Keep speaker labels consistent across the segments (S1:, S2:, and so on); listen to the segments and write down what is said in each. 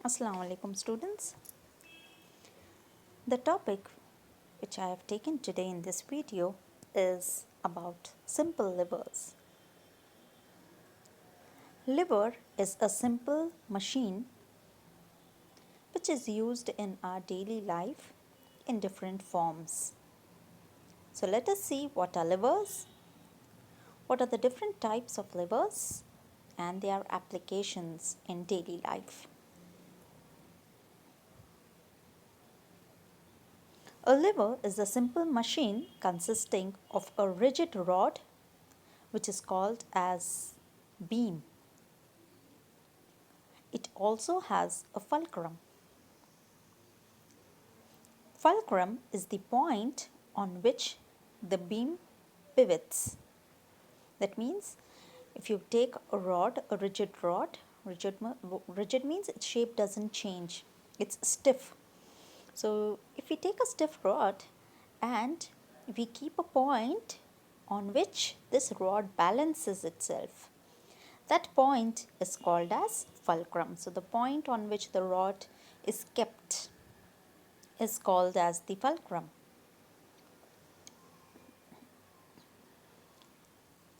S1: Assalamu alaikum students. The topic which I have taken today in this video is about simple livers. Liver is a simple machine which is used in our daily life in different forms. So let us see what are livers, what are the different types of livers and their applications in daily life. A liver is a simple machine consisting of a rigid rod which is called as beam. It also has a fulcrum. Fulcrum is the point on which the beam pivots. That means if you take a rod, a rigid rod, rigid means its shape doesn't change, it's stiff. So if we take a stiff rod and we keep a point on which this rod balances itself, that point is called as fulcrum. So the point on which the rod is kept is called as the fulcrum.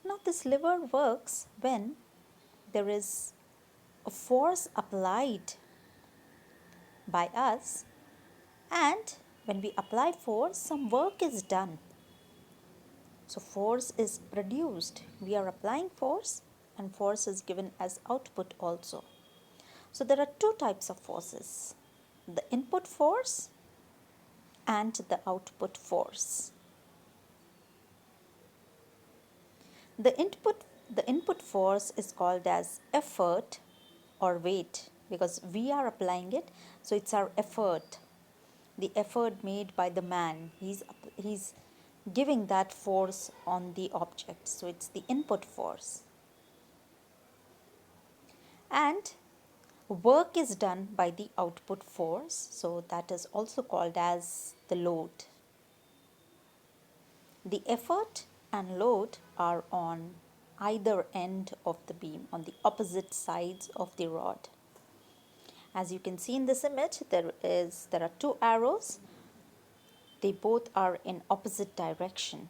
S1: Now this lever works when there is a force applied by us, and when we apply force, some work is done. So force is produced. We are applying force and force is given as output also. So there are two types of forces, the input force and the output force. The input force is called as effort or weight because we are applying it, so it's our effort, the effort made by the man. He's giving that force on the object, so it's the input force. And work is done by the output force, so that is also called as the load. The effort and load are on either end of the beam, on the opposite sides of the rod. As you can see in this image, there are two arrows. They both are in opposite direction.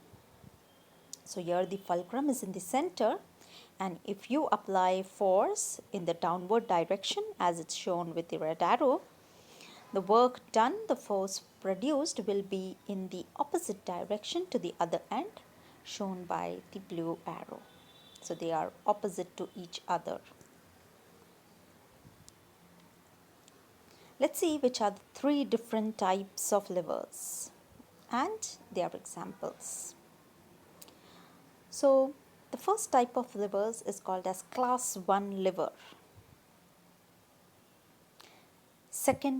S1: So here the fulcrum is in the center, and if you apply force in the downward direction as it's shown with the red arrow, the work done, the force produced will be in the opposite direction to the other end shown by the blue arrow. So they are opposite to each other. Let's see which are the three different types of livers and their examples. So the first type of livers is called as class 1 liver.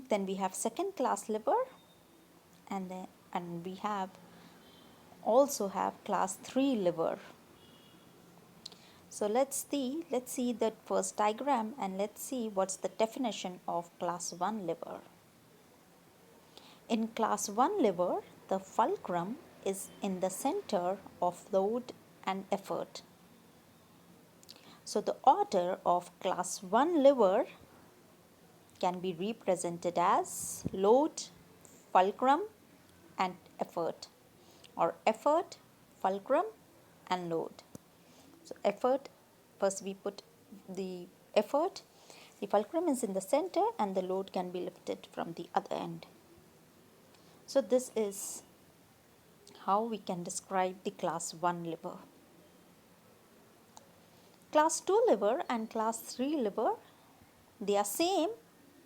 S1: Then we have second class liver, and we also have class 3 liver. So let's see that first diagram and let's see what's the definition of class 1 liver. In class 1 liver, the fulcrum is in the center of load and effort. So the order of class 1 liver can be represented as load, fulcrum and effort, or effort, fulcrum and load. So effort, first we put the effort, the fulcrum is in the center and the load can be lifted from the other end. So this is how we can describe the class 1 liver. Class 2 liver and class 3 liver, they are same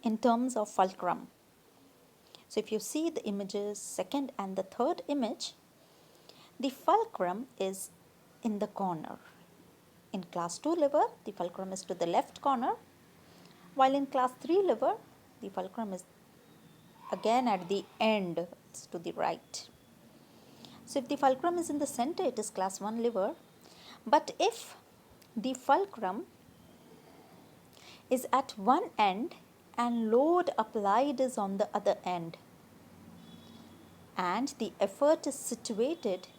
S1: in terms of fulcrum. So if you see the images, second and the third image, the fulcrum is in the corner. In class 2 liver, the fulcrum is to the left corner, while in class 3 liver, the fulcrum is again at the end, it's to the right. So if the fulcrum is in the center, it is class 1 liver. But if the fulcrum is at one end and load applied is on the other end, and the effort is situated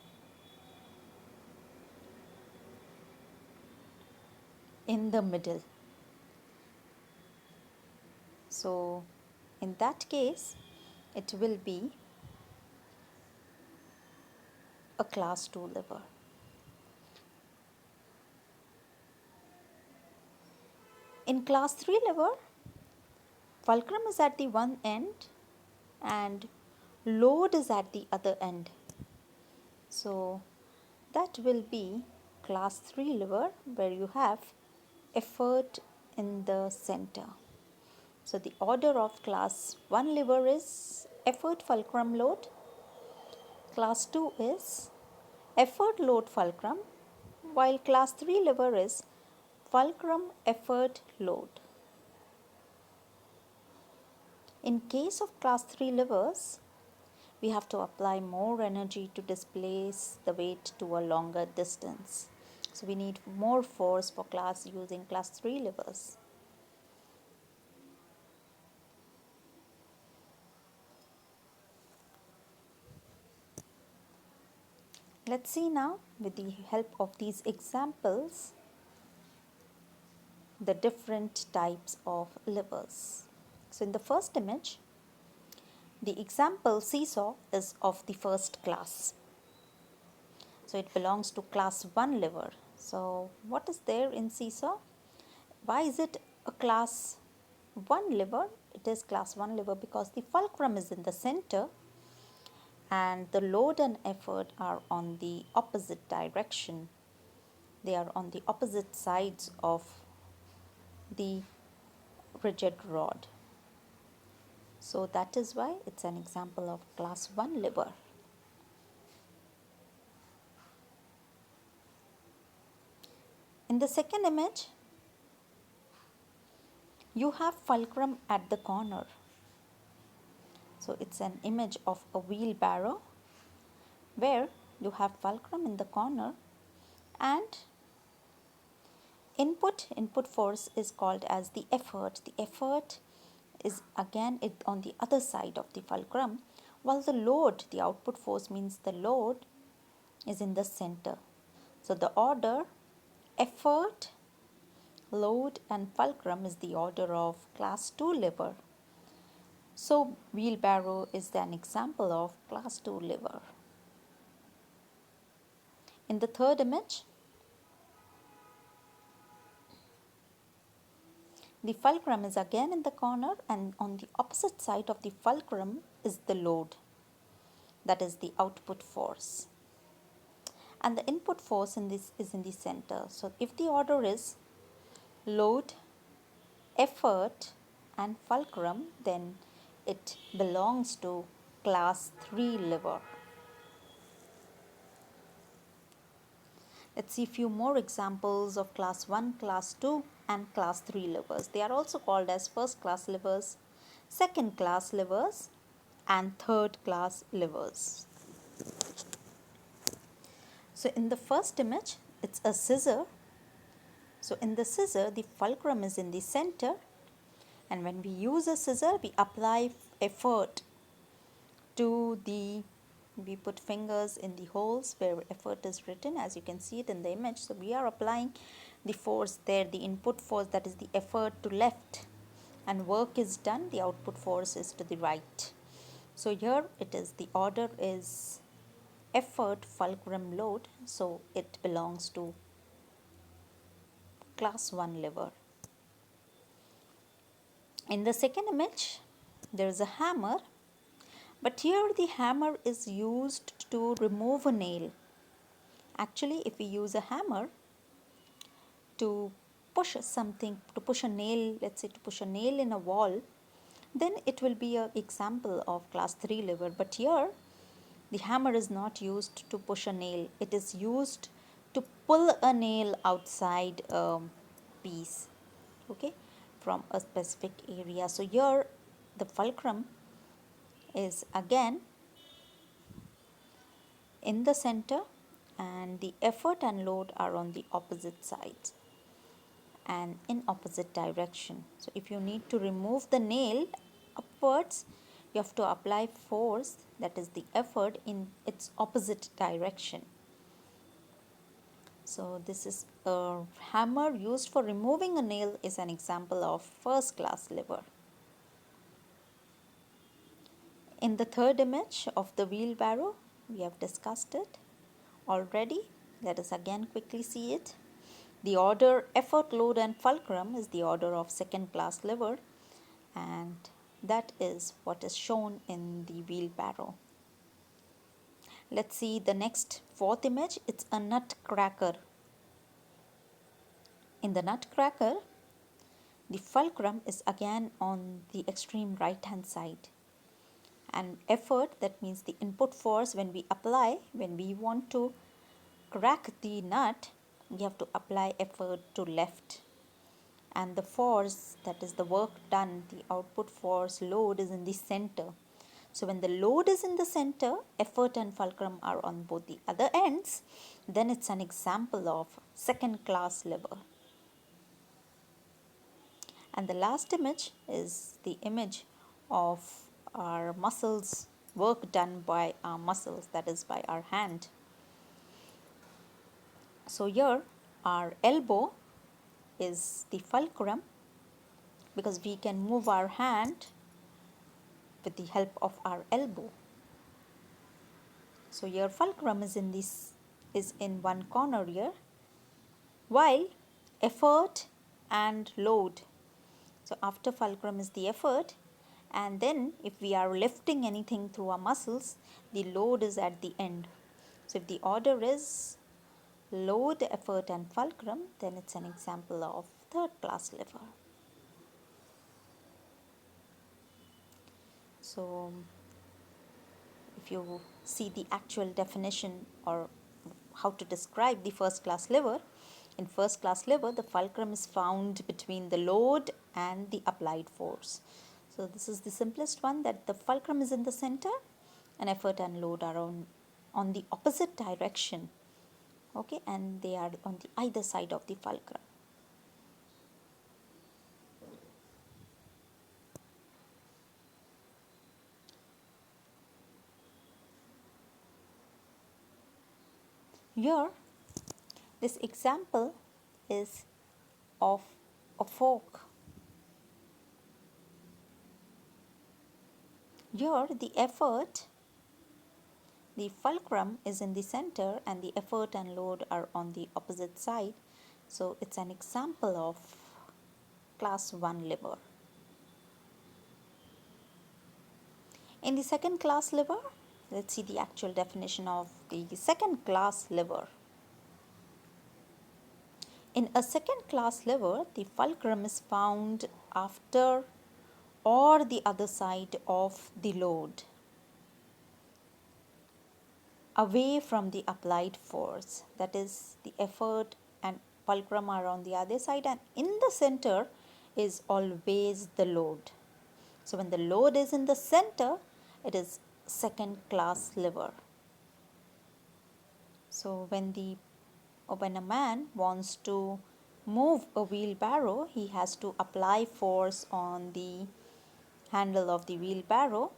S1: in the middle. So in that case, it will be a class 2 lever. In class 3 lever, fulcrum is at the one end and load is at the other end. So that will be class 3 lever, where you have effort in the center. So the order of class 1 lever is effort fulcrum load, class 2 is effort load fulcrum, while class 3 lever is fulcrum effort load. In case of class 3 levers, we have to apply more energy to displace the weight to a longer distance. So we need more force for using class 3 levers. Let's see now, with the help of these examples, the different types of levers. So in the first image, the example seesaw is of the first class. So it belongs to class 1 lever. So what is there in seesaw? Why is it a class 1 lever? It is class 1 lever because the fulcrum is in the center and the load and effort are on the opposite direction. They are on the opposite sides of the rigid rod. So that is why it's an example of class 1 lever. In the second image, you have fulcrum at the corner. So it's an image of a wheelbarrow where you have fulcrum in the corner and input force is called as the effort. The effort is again on the other side of the fulcrum, while the load, the output force, means the load is in the center. So the order effort, load and fulcrum is the order of class 2 lever. So wheelbarrow is an example of class 2 lever. In the third image, the fulcrum is again in the corner and on the opposite side of the fulcrum is the load, that is the output force. And the input force in this is in the center. So if the order is load, effort and fulcrum, then it belongs to class 3 lever. Let's see a few more examples of class 1, class 2 and class 3 levers. They are also called as first class levers, second class levers and third class levers. So in the first image, it's a scissor. So in the scissor, the fulcrum is in the center, and when we use a scissor, we apply effort to we put fingers in the holes where effort is written, as you can see it in the image. So we are applying the force there, the input force, that is the effort, to left, and work is done, the output force is to the right. So here it is, the order is effort fulcrum load, so it belongs to class 1 lever. In the second image, there is a hammer, but here the hammer is used to remove a nail. Actually, if we use a hammer to push something, to push a nail, let's say to push a nail in a wall, then it will be an example of class 3 lever. But here, the hammer is not used to push a nail. It is used to pull a nail outside a piece, okay, from a specific area. So here, the fulcrum is again in the center and the effort and load are on the opposite sides and in opposite direction. So if you need to remove the nail upwards, you have to apply force, that is the effort, in its opposite direction. So this is a hammer used for removing a nail, is an example of first class lever. In the third image of the wheelbarrow, we have discussed it already. Let us again quickly see it. The order effort, load and fulcrum is the order of second class lever, and that is what is shown in the wheelbarrow. Let's see the next fourth image. It's a nutcracker. In the nutcracker, the fulcrum is again on the extreme right hand side. And effort, that means the input force when we apply, when we want to crack the nut, we have to apply effort to left. And the force, that is the work done, the output force, load, is in the center. So when the load is in the center, effort and fulcrum are on both the other ends, then it's an example of second class lever. And the last image is the image of our muscles, work done by our muscles, that is by our hand. So here our elbow is the fulcrum, because we can move our hand with the help of our elbow. So here fulcrum is in one corner here, while effort and load. So after fulcrum is the effort, and then if we are lifting anything through our muscles, the load is at the end. So if the order is load, effort and fulcrum, then it's an example of third class lever. So if you see the actual definition or how to describe the first class lever, in first class lever the fulcrum is found between the load and the applied force. So this is the simplest one, that the fulcrum is in the center and effort and load are on the opposite direction, okay, and they are on the either side of the fulcrum. Here this example is of a fork. Here the effort, the fulcrum is in the center and the effort and load are on the opposite side. So it's an example of class 1 lever. In the second class lever, let's see the actual definition of the second class lever. In a second class lever, the fulcrum is found after or the other side of the load, away from the applied force. That is, the effort and fulcrum are on the other side, and in the center is always the load. So when the load is in the center, it is second class lever. So when a man wants to move a wheelbarrow, he has to apply force on the handle of the wheelbarrow,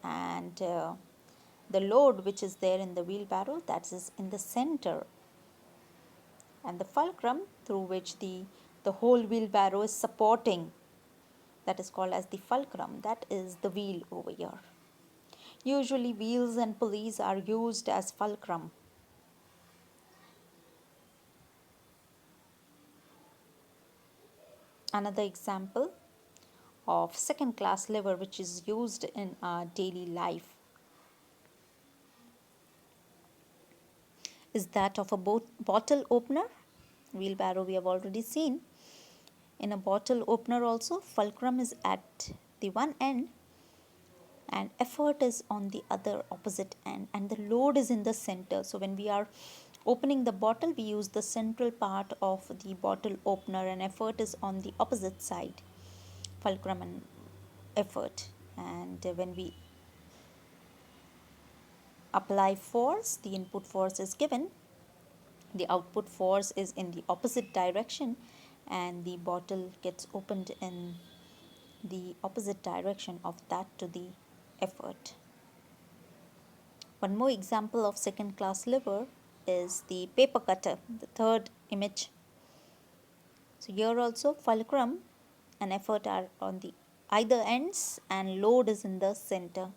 S1: and the load which is there in the wheelbarrow, that is in the center, and the fulcrum through which the whole wheelbarrow is supporting, that is called as the fulcrum, that is the wheel over here. Usually wheels and pulleys are used as fulcrum. Another example of second class lever which is used in our daily life is that of a bottle opener. Wheelbarrow we have already seen. In a bottle opener also, fulcrum is at the one end and effort is on the other opposite end, and the load is in the center. So when we are opening the bottle, we use the central part of the bottle opener, and effort is on the opposite side, fulcrum and effort. And when we apply force, the input force is given, the output force is in the opposite direction, and the bottle gets opened in the opposite direction of that to the effort. One more example of second class lever is the paper cutter, the third image. So here also fulcrum and effort are on the either ends and load is in the center.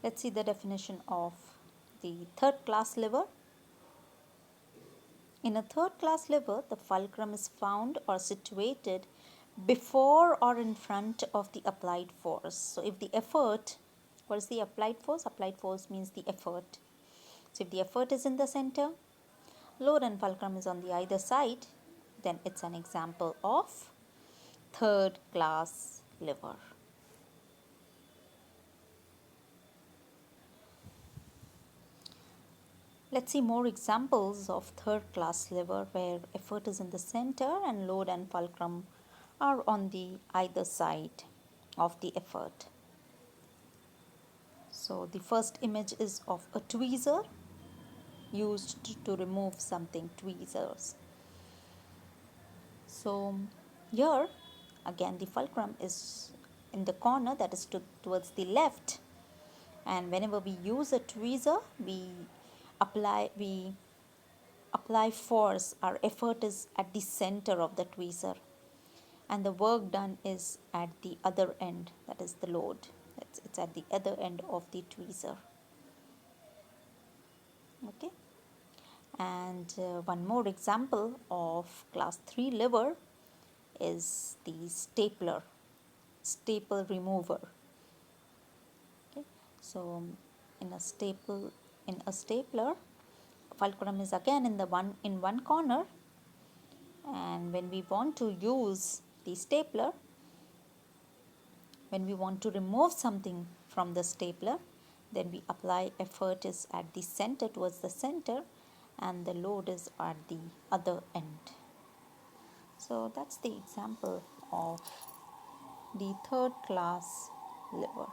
S1: Let's see the definition of the third class lever. In a third class lever, the fulcrum is found or situated before or in front of the applied force. So if the effort, what is the applied force? Applied force means the effort. So if the effort is in the center, load and fulcrum is on the either side, then it's an example of third class lever. Let's see more examples of third class lever where effort is in the center and load and fulcrum are on the either side of the effort. So the first image is of a tweezer used to remove something, tweezers. So here again the fulcrum is in the corner, that is towards the left, and whenever we use a tweezer we apply force. Our effort is at the center of the tweezer and the work done is at the other end, that is the load. It's at the other end of the tweezer. Okay, and one more example of class 3 lever is the staple remover. Okay, so in a stapler, fulcrum is again in one corner, and when we want to use the stapler, when we want to remove something from the stapler, then we apply effort is at the center, towards the center, and the load is at the other end. So that's the example of the third class lever.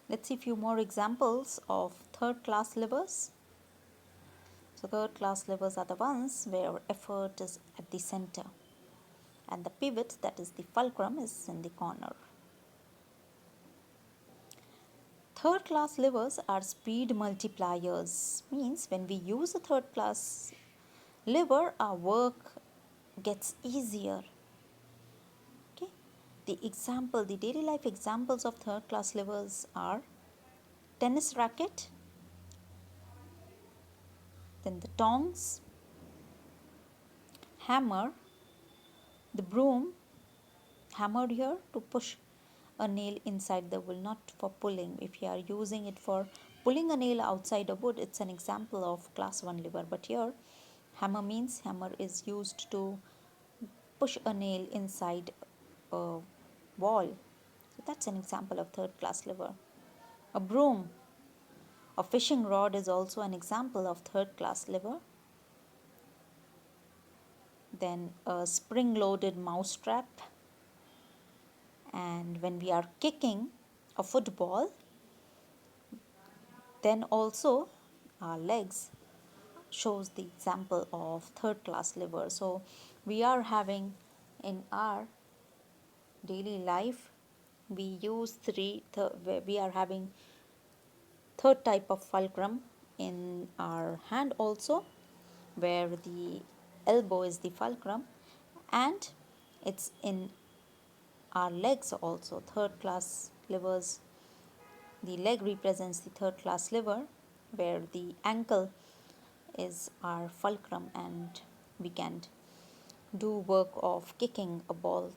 S1: Let's see a few more examples of third class levers. So third class levers are the ones where effort is at the center and the pivot, that is the fulcrum, is in the corner. Third class levers are speed multipliers. Means when we use a third class lever, our work gets easier. Okay. The daily life examples of third class levers are tennis racket, then the tongs, hammer, the broom, hammered here to push a nail inside the wool, not for pulling. If you are using it for pulling a nail outside a wood, it's an example of class 1 lever. But here, hammer means hammer is used to push a nail inside a wall. So that's an example of third class lever. A broom, a fishing rod is also an example of third class lever. Then a spring loaded mouse trap. And when we are kicking a football, then also our legs shows the example of third class lever. So we are having in our daily life, we are having third type of fulcrum in our hand also, where the elbow is the fulcrum, and it's in our legs also. Third class levers, the leg represents the third class lever, where the ankle is our fulcrum, and we can do work of kicking a ball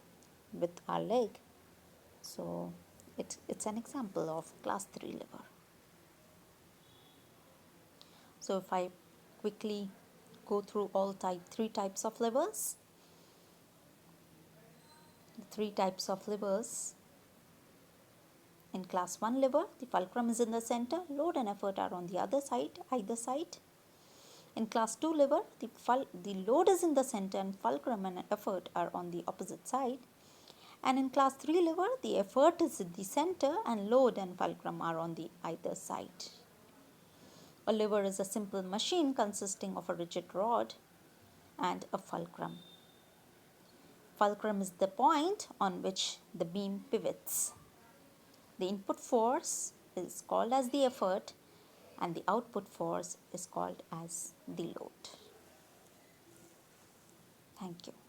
S1: with our leg. So it's an example of class 3 lever. So if I quickly go through all three types of levers. The three types of levers. In class 1 lever, the fulcrum is in the center, load and effort are on the either side. In class 2 lever, the load is in the center and fulcrum and effort are on the opposite side. And in class 3 lever, the effort is in the center and load and fulcrum are on the either side. A lever is a simple machine consisting of a rigid rod and a fulcrum. Fulcrum is the point on which the beam pivots. The input force is called as the effort, and the output force is called as the load. Thank you.